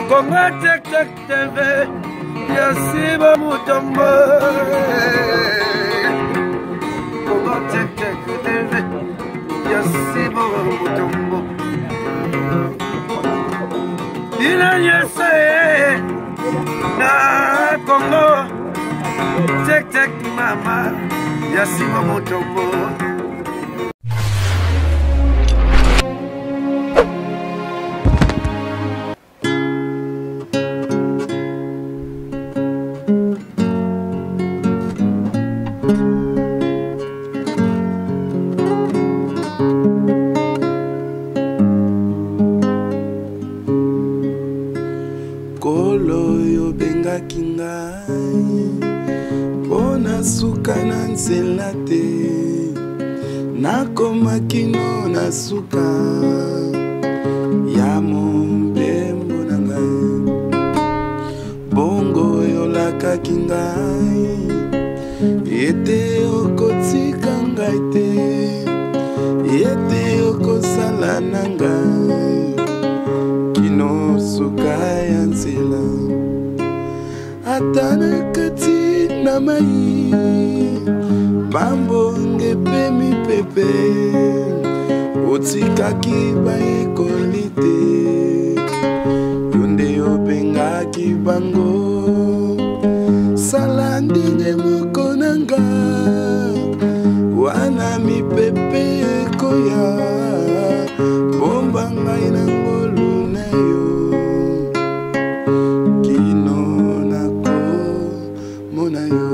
Congo tek tek TV, Yasiba Mutombo. Congo tek tek TV, Yasiba Mutombo. Ina yese na Congo tek tek mama, Yasiba Mutombo. Suka na nzela te nakoma kino na suka ya mombembo na ngai bongo yolakaki ngai ete okotika ngai te ete okosala na ngai kino suka ya nzela ata na kati na mai bambonge pe mipepe otikaki baekoli te yonde obengaki bango sala ndenge moko na nga wana mipepe ekoya bomba ngai na ngolu na yo kino nakomona yo.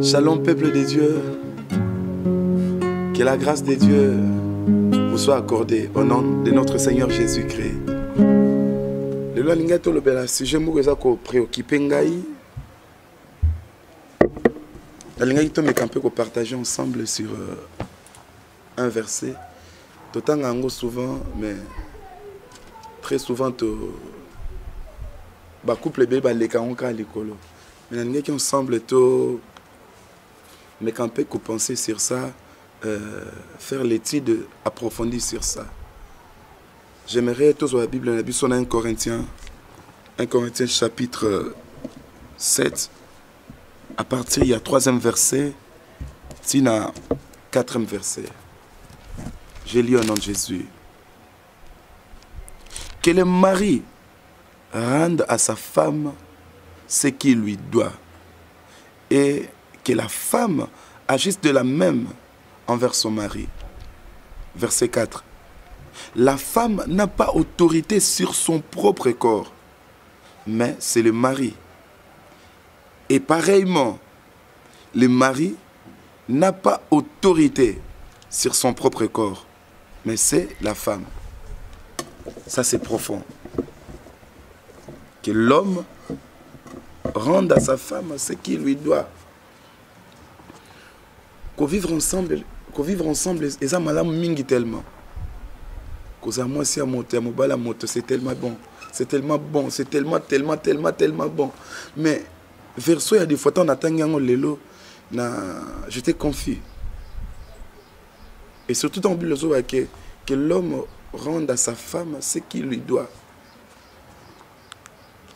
Shalom peuple de Dieu, que la grâce de Dieu vous soit accordée au nom de notre Seigneur Jésus-Christ. Le loi lingato le bela sujet mo eza ko préoccuper ngai. La lingato me camper ko partager ensemble sur un verset. D'autant ngo souvent mais très souvent to ba couple be ba leka onka likolo. Mais la lingato ensemble to mais quand on peut penser sur ça, faire l'étude approfondie sur ça. J'aimerais tous la Bible, la Bible sur 1 Corinthiens chapitre 7, à partir il y a 3e verset, il y a 4e verset. Je lis au nom de Jésus. Que le mari rende à sa femme ce qu'il lui doit, et que la femme agisse de la même envers son mari. Verset 4. La femme n'a pas autorité sur son propre corps, mais c'est le mari. Et pareillement, le mari n'a pas autorité sur son propre corps, mais c'est la femme. Ça c'est profond. Que l'homme rende à sa femme ce qu'il lui doit. Qu'on vivre ensemble, et ça m'a mingi tellement. Cause à moi si à monter, à mobile moto, c'est tellement bon, c'est tellement bon, c'est tellement bon. Mais verso il y a des fois on attend un lelo, je te confie. Et surtout dans le Bible que l'homme rende à sa femme ce qu'il lui doit.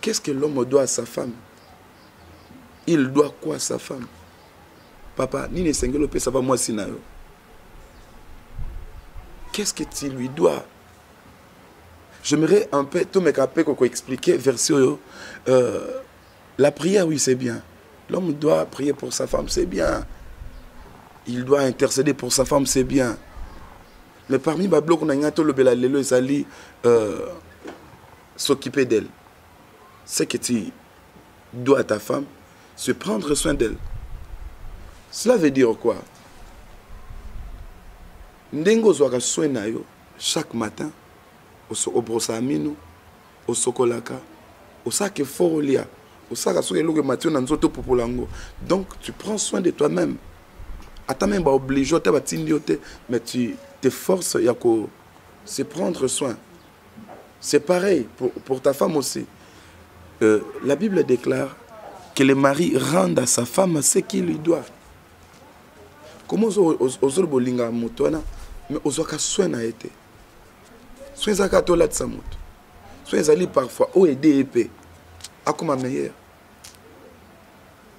Qu'est-ce que l'homme doit à sa femme? Il doit quoi à sa femme? Papa, ni ne sengelo pe ça va moi sinayo. Qu'est-ce que tu lui dois? J'aimerais un peu tout me capé qu'on expliquer version la prière, oui, c'est bien. L'homme doit prier pour sa femme, c'est bien. Il doit intercéder pour sa femme, c'est bien. Mais parmi les blocs, on a un le bela lelo sali s'occuper d'elle. C'est que tu dois à ta femme se prendre soin d'elle. Cela veut dire quoi? Ndengo zwaka soin na yo chaque matin au brosamino au sokolaka au sac forolia au sac à soke loke matin na nzoto popolango. Donc tu prends soin de toi-même. Ata même ba obligé ta ba tindiote mais tu te forces ya ko se prendre soin. C'est pareil pour ta femme aussi. La Bible déclare que le mari rende à sa femme ce qu'il lui doit. Comment aux bolinga motona mais aux oka soin a été. Soins à katola de samut. Soins à parfois au aider épée. À comme meilleur.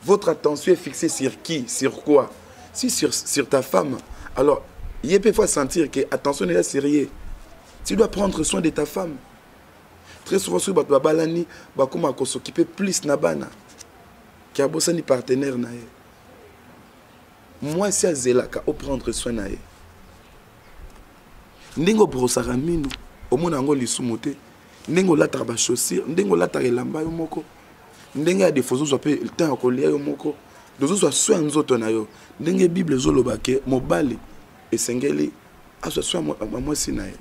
Votre attention est fixée sur qui? Sur quoi? Si sur ta femme, alors il peut fois sentir que attention est sérieux. Tu dois prendre soin de ta femme. Très souvent, si tu as balani, tu vas s'occuper plus nabana. Qui a besoin de partenaire nae. Moi, si azelaka, au prendre soin nae. Ndengo brosara mino, au monde ango lisumuté. Ndengo lata ba chaussure, ndengo lata elamba yo moko. Ndenga des faux zo pe temps ko lia yo moko. Dozo so soin nzoto na yo. Ndenge Bible zoloba ke mobali esengeli aso soin moi sinae.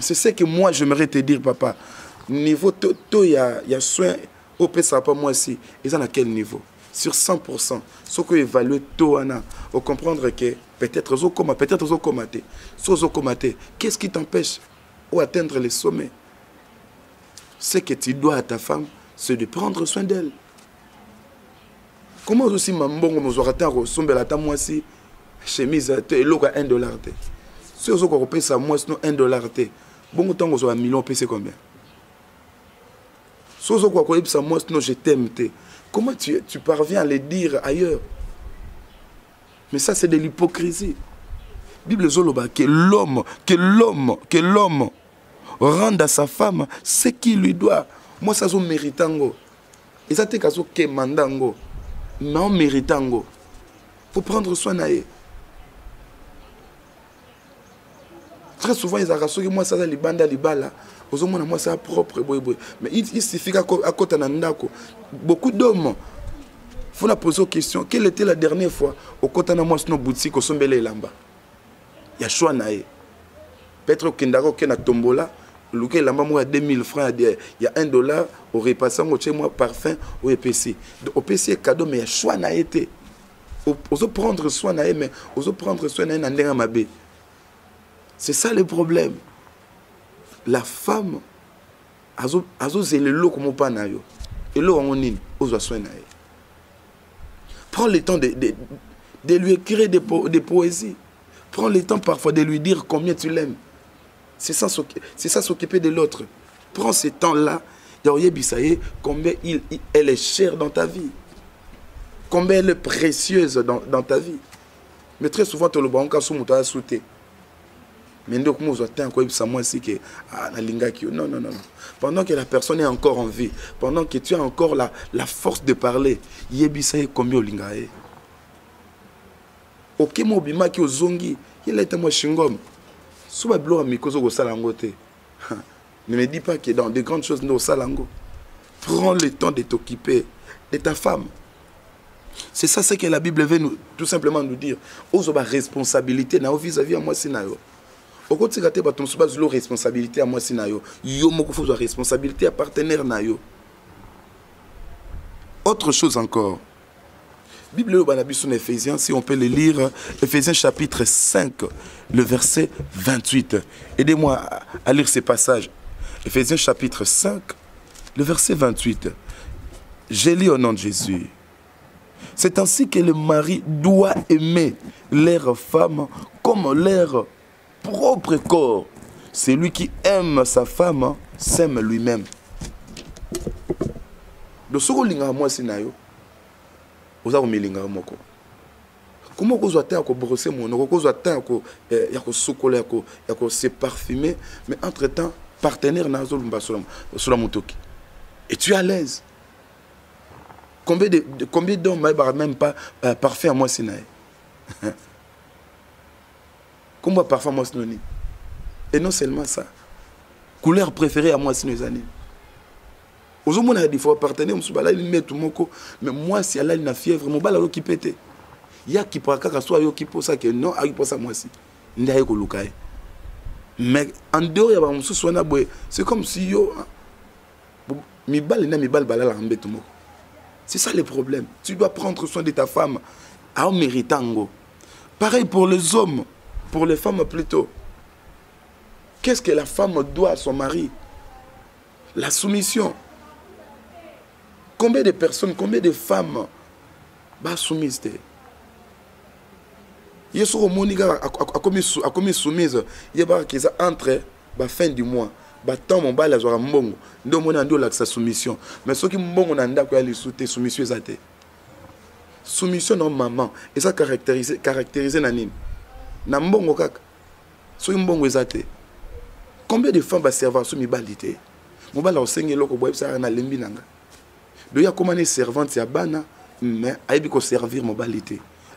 C'est ce que moi j'aimerais te dire, papa. Niveau il y a soin au ça pas moi aussi. Ils sont à quel niveau? Sur 100%. Ce que évaluer tout au comprendre que peut-être zo comment peut-être zo comaté. Zo comaté. Qu'est-ce qui t'empêche d'atteindre les sommets? Ce que tu dois à ta femme, c'est de prendre soin d'elle. Comment aussi mambongo mozorata ressemble à ta moi si chemise et logo à $1. Si vous avez payé ça, moi, sinon $1. Bon temps, vous avez $1 million, c'est combien? Si vous avez payé ça, moi, sinon je t'aime. Comment tu parviens à le dire ailleurs? Mais ça, c'est de l'hypocrisie. Bible Zoloba, que l'homme rende à sa femme ce qu'il lui doit. Moi, ça, c'est méritango. Et ça, c'est que mandango. Mais on méritango. Il faut prendre soin d'elle. Très souvent, ils ont dit que moi, ça c'est libanda libala. Aux hommes, moi, c'est propre. Mais il suffit qu'à côté d'Andako, beaucoup d'hommes font la poser question. Quelle était la dernière fois au côté de moi, sur nos boutiques, au Sombele Lamba? Il y a choix naé. Peut-être au Kendako, qui est tombola, le qui est là, moi, 2000 francs, il y a $1, au repassant, au chez moi, parfum, au EPC. Au PC, cadeau, mais il y a choix naé. Aux prendre soin naé, mais aux prendre soin naé, n'en ma bé. C'est ça le problème. La femme, c'est le lot comme pas nayo. Et l'eau on est, aux soins naé. Prends le temps de lui écrire des poésies. Prends le temps parfois de lui dire combien tu l'aimes. C'est ça s'occuper de l'autre. Prends ce temps-là. Combien elle est chère dans ta vie. Combien elle est précieuse dans ta vie. Mais très souvent, tu le vois encore sous mon toit sauté. Mais donc, moi, je non. Pendant que la personne est encore en vie, pendant que tu as encore la force de parler, yebisaye combien olingae. Ok, moi, bima ki ozongi, il a été moi chingom. Souba blo amikozo go salangote. Ne me dis pas que dans de grandes choses, nous salango. Prends le temps de t'occuper de ta femme. C'est ça ce que la Bible veut tout simplement nous dire. Ozoba responsabilité na vis-à-vis à moi sinayo. Au côté de la responsabilité à moi sinayo. Yo moko faut responsabilité à partenaire nayo. Autre chose encore. Bible au Banabisun Ephésiens, si on peut le lire, Ephésiens chapitre 5, le verset 28. Aidez-moi à lire ces passages. Ephésiens chapitre 5, le verset 28. J'ai lu au nom de Jésus. C'est ainsi que le mari doit aimer leur femme comme leur propre corps. Celui qui aime sa femme s'aime lui-même. De ce que linga moi sinayo, vous avez melinga moko. Comment vous avez à brosser mon, vous avez à socoler, à se parfumer, mais entre temps partenaire na zolumba sur la motoki. Et tu es à l'aise. Combien d'hommes n'ont même pas parfait à moi sinayo? Comment parfait à moi sinayo? Et non seulement ça. Couleur préférée à moi sinayo. Aujourd'hui, on a des fois partenaire, mais moi, si elle a une fièvre, mon bal qui pète. Il y a qui pour qui pour ça que non, qui pour ça moi aussi. Mais en dehors, il y a c'est comme si yo mi bal na mi bal balala mbet mo. C'est ça le problème. Tu dois prendre soin de ta femme à méritango. Pareil pour les hommes, pour les femmes plutôt. Qu'est-ce que la femme doit à son mari? La soumission. Combien de personnes, combien de femmes bah soumises? Il y a ce que a commis soumise, il y a qui entre ba fin du mois ba temps mobali azwaka mbongo ndo mona ndo la sa soumission mais soki mbongo na ndako ya lisute soumission ezate soumission non maman et ça caractériser na nini na mbongo kaka soki mbongo ezate combien de femmes ba servant so mibali te mobali osengi loko boye ça na lembi nanga do ya comment une servante ya bana mais aibi ko servir mobali te.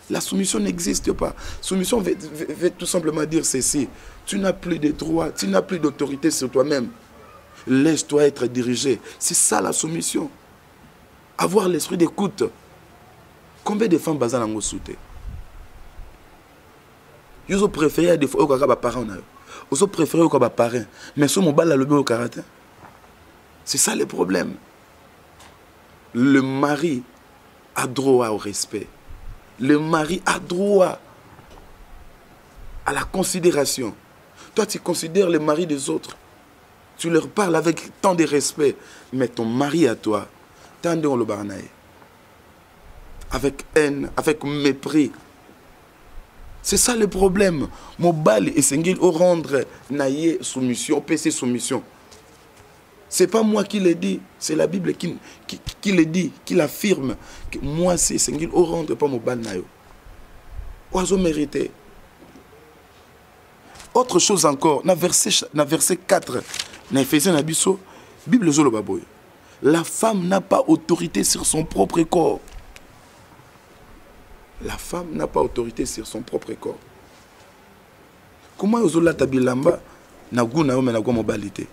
La soumission n'existe pas. Soumission veut tout simplement dire ceci. Tu n'as plus de droits, tu n'as plus d'autorité sur toi-même. Laisse-toi être dirigé. C'est ça la soumission. Avoir l'esprit d'écoute. Combien de femmes basent en souté? Ils ont préféré des fois au parents. Ils ont préféré au parents. Mais ce mobile a le bon caractère. C'est ça le problème. Le mari a droit au respect. Le mari a droit à la considération. Toi, tu considères le mari des autres. Tu leur parles avec tant de respect. Mais ton mari à toi, t'as le barnaï. Avec haine, avec mépris. C'est ça le problème. Mon bal et sengil au rendre naïe soumission, PC soumission. C'est pas moi qui le dis, c'est la Bible qui le dit, qui l'affirme. Que moi, c'est Sengil, au rendre pas mon bal nayo. Oiseau mérité. Autre chose encore, dans verset 4, dans Éphésiens Nabiso, Bible Zolo Baboy. La femme n'a pas autorité sur son propre corps. La femme n'a pas autorité sur son propre corps. Comment Ozola Tabilamba n'a goût na na mobalité?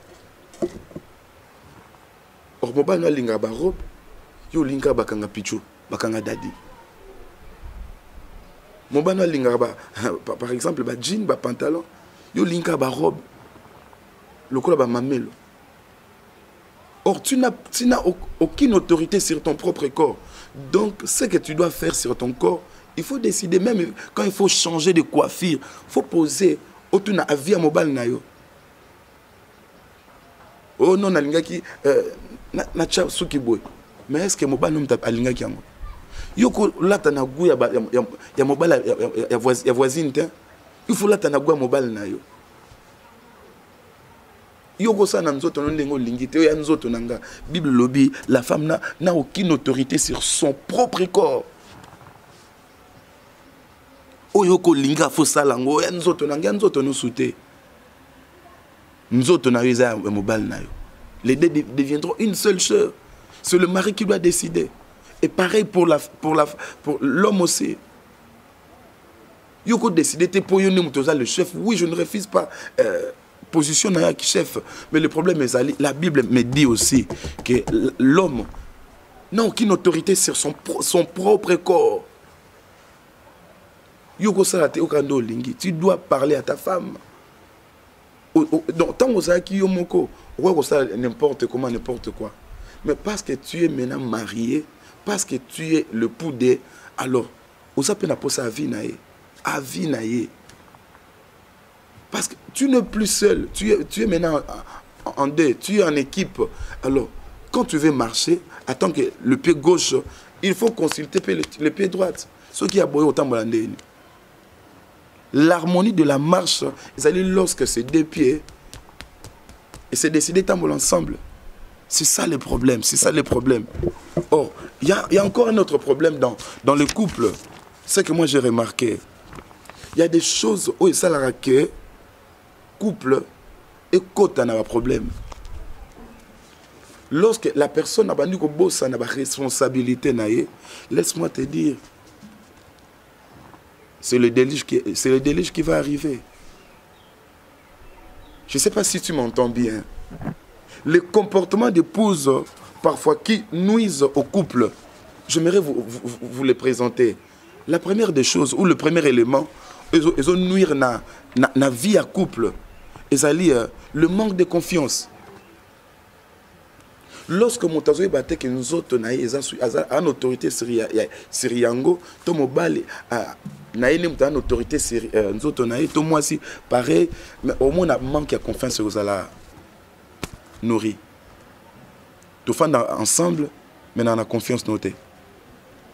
Or mobile no linga ba robe yo linga bakanga pichu bakanga dadi mobile no linga ba par exemple ba jean ba pantalon yo linga ba robe lokola ba mamelo. Or tu n'as aucune autorité sur ton propre corps. Donc ce que tu dois faire sur ton corps, il faut décider. Même quand il faut changer de coiffure, il faut poser autour avis à mobile na yo. Oh non, nalingaki na cha suki boy. Mais est-ce que mobile non t'a alingaki yango? Yoko lata na gu ya mobile ya voisine te. Il faut lata na gu mobile na yo. Yoko sa na nzoto ndengo lingité ya nzoto nanga. Bible lobby, la femme n'a aucune autorité sur son propre corps. Oyoko linga fo salango ya nzoto nanga nzoto no souté. Nzoto na yo mobile na yo. Les deux deviendront une seule chose. C'est le mari qui doit décider. Et pareil pour l'homme aussi. Yoko décider te pour le chef. Oui, je ne refuse pas position na chef. Mais le problème est la Bible me dit aussi que l'homme n'a aucune autorité sur son propre corps. Yoko salate okando lingi. Tu dois parler à ta femme. Donc, tant que ça qui yomoko, n'importe comment, n'importe quoi. Mais parce que tu es maintenant marié, parce que tu es le poudé, alors, on s'appelle à vie naïe. À vie naïe. Parce que tu n'es plus seul, tu es maintenant en deux, tu es en équipe. Alors, quand tu veux marcher, attends que le pied gauche, il faut consulter le pied droit. Ce qui a boyé autant de l'harmonie de la marche, c'est lorsque ces deux pieds et c'est décidé d'être ensemble. C'est ça le problème, c'est ça le problème. Or, il y a encore un autre problème dans le couple. C'est que moi j'ai remarqué. Il y a des choses où ça l'a que couple et côté n'a pas problème. Lorsque la personne n'a pas dit que boss n'a pas responsabilité, laisse-moi te dire. C'est le déluge qui va arriver. Je ne sais pas si tu m'entends bien. Les comportements d'épouse, parfois, qui nuisent au couple, j'aimerais vous les présenter. La première des choses, ou le premier élément, ils ont nuire na vie à couple. Ils ont le manque de confiance. Lorsque mon tazo est que nous autres en autorité sur Yango, to mobile naïne en autorité sur nous autres to moi aussi pareil, mais au moins on manque de confiance aux ala nourri. Tout fan ensemble, mais on a confiance notée.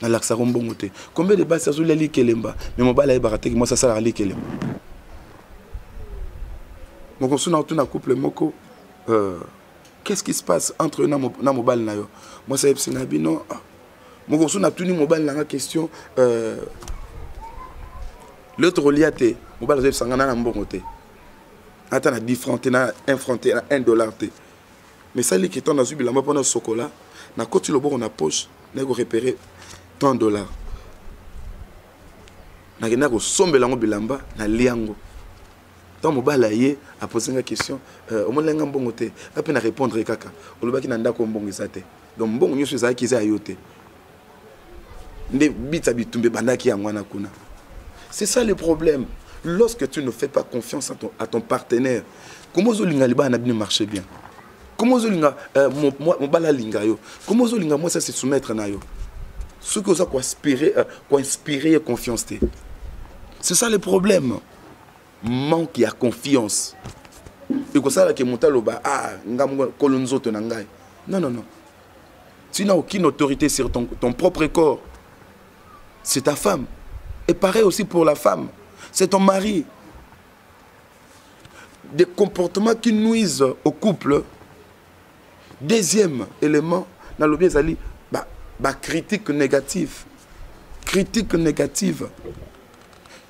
Dans l'accès bon côté. Combien de bases ça sur les lits kelemba, mais mobile est baraté moi ça sert à lits kelemba. Mon consul na couple moko qu'est-ce qui se passe entre na mobile na yo? Moi c'est Epsinabino. Mon consul na tuni mobile na question l'autre liate mobile zep sangana na mbongo te. Ata na 10 francs te na 1 franc te na $1 te. Mais ça li qui ton na zubilamba pendant chocolat na koti lo boko na poche na go repérer $30. Na gena ko sombela ngo bilamba na liango. Tant mobile yé a posé une question au moins lenga mbongo te a peine à répondre kaka olobaki na ndako mbongo isate donc mbongo nyoso za ki za yote nde bita bitumbe bandaki ya mwana kuna. C'est ça le problème. Lorsque tu ne fais pas confiance à ton partenaire, comment zolinga liba na bien marcher bien, comment zolinga mobala linga yo, comment zolinga moi ça se soumettre na yo, ce que ça quoi inspirer confiance te. C'est ça le problème. Manque à confiance. Et comme ça là que montaloba kolonzoto na ngai. Non non non. Tu n'as aucune autorité sur ton propre corps. C'est ta femme. Et pareil aussi pour la femme. C'est ton mari. Des comportements qui nuisent au couple. Deuxième élément, dans le bien zali, critique négative. Critique négative.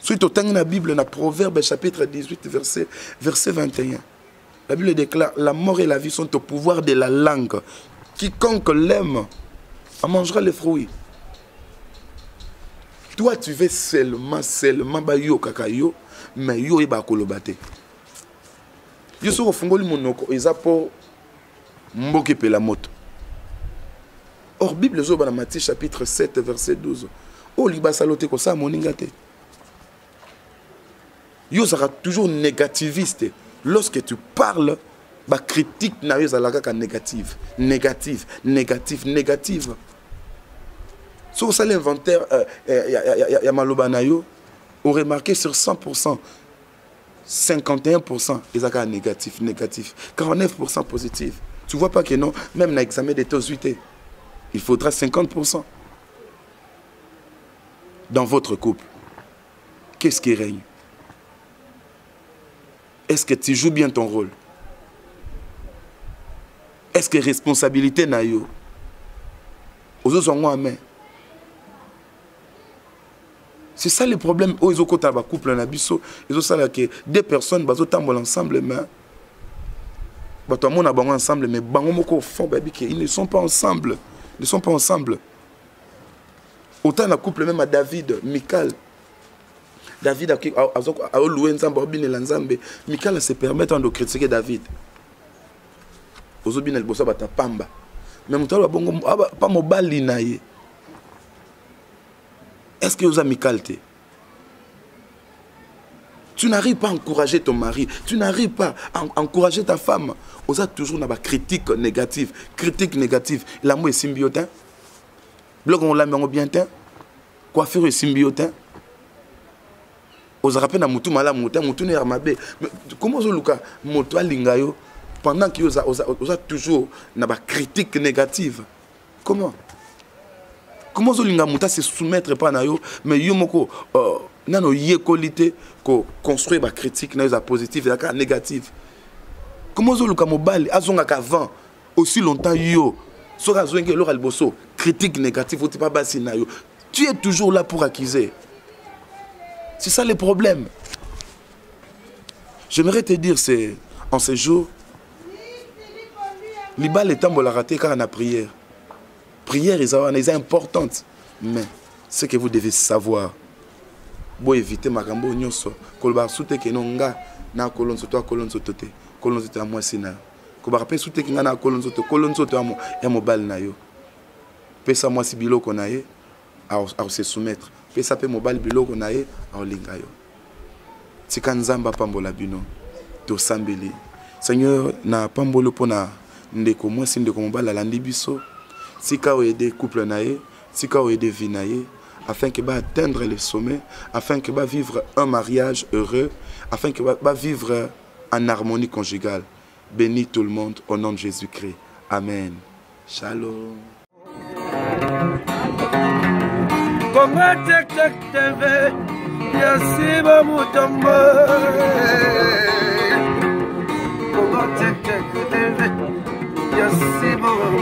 Suite au temps de la Bible, dans Proverbe chapitre 18, verset 21. La Bible déclare, la mort et la vie sont au pouvoir de la langue. Quiconque l'aime en mangera les fruits. Toi, tu veux seulement, yo kakayo, mais yo eba kolobate. Yo so fungoli monoko, ezapo mboke pe la moto. Or, Bible zo dans Matthieu chapitre 7, verset 12. Oh, liba salote ko sa moningate. Yo sera toujours négativiste. Lorsque tu parles, ba critique na yo zalaka négative. Sur ça l'inventaire, ya maloba na yo, on remarqué sur 100%, 51% ezaka négatif, 49% positif. Tu vois pas que non, même dans l'examen des taux 8, il faudra 50%. Dans votre couple, qu'est-ce qui règne? Est-ce que tu joues bien ton rôle? Est-ce que responsabilité na yo? C'est ça le problème. Oh, ils ont un couple en abisso. Ils ont ça que deux personnes bazo tambola ensemble, mais tout le monde a ensemble, mais ils ne sont pas ensemble. Ils ne sont pas ensemble. Autant un couple même à David, Michal. David a loué ensemble, Michal se permet de critiquer David. Ozobina liboso bata pamba. Mais mutalo bongo pas mobali naye. Est-ce que vous avez Michal? Tu n'arrives pas à encourager ton mari, tu n'arrives pas à encourager ta femme. Vous avez toujours une critique négative. L'amour est symbiote. Blog on l'a mis bien. Coiffure est symbiote. Vous avez rappelé à Moutou Malam, Moutou Nermabe. Comment vous avez Moutou Alingayo pendant que vous avez toujours une critique négative? Comment? Comment zolinga muta se soumettre pas na yo mais yo moko nano yé qualité ko construire ba critique na yo positive et négative. Comment zoluka mobali azonga qu'avant aussi longtemps yo so azonga lo alboso critique négative ou pas basi na yo. Tu es toujours là pour accuser. C'est ça le problème. J'aimerais te dire c'est en ces jours liba le temps la rater car on a prière. Prière est importante, mais ce que vous devez savoir, pour éviter ma gambo nyonso, kolba soute ke nonga na kolonzo to kolonzo tote, kolonzo to moi sina. Ko ba rappel soute ke ngana kolonzo to amo ya mobile na yo. Pesa moi si biloko na ye a se soumettre. Pesa pe mobile biloko na ye a linga yo. Tika nzamba pambola bino to sambeli. Seigneur na pambolo pona ndeko moi si ndeko mobile la ndibiso. Si ka aider couple naé, si ka aider vie naé, afin que va atteindre le sommet, afin que va vivre un mariage heureux, afin que va vivre en harmonie conjugale. Bénis tout le monde au nom de Jésus-Christ. Amen. Shalom.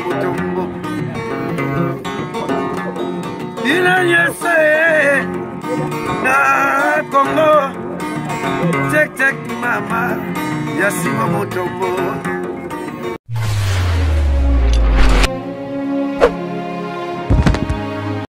Mutombo. Inanyese na Congo. Tek tek mama, Yasima Mutombo.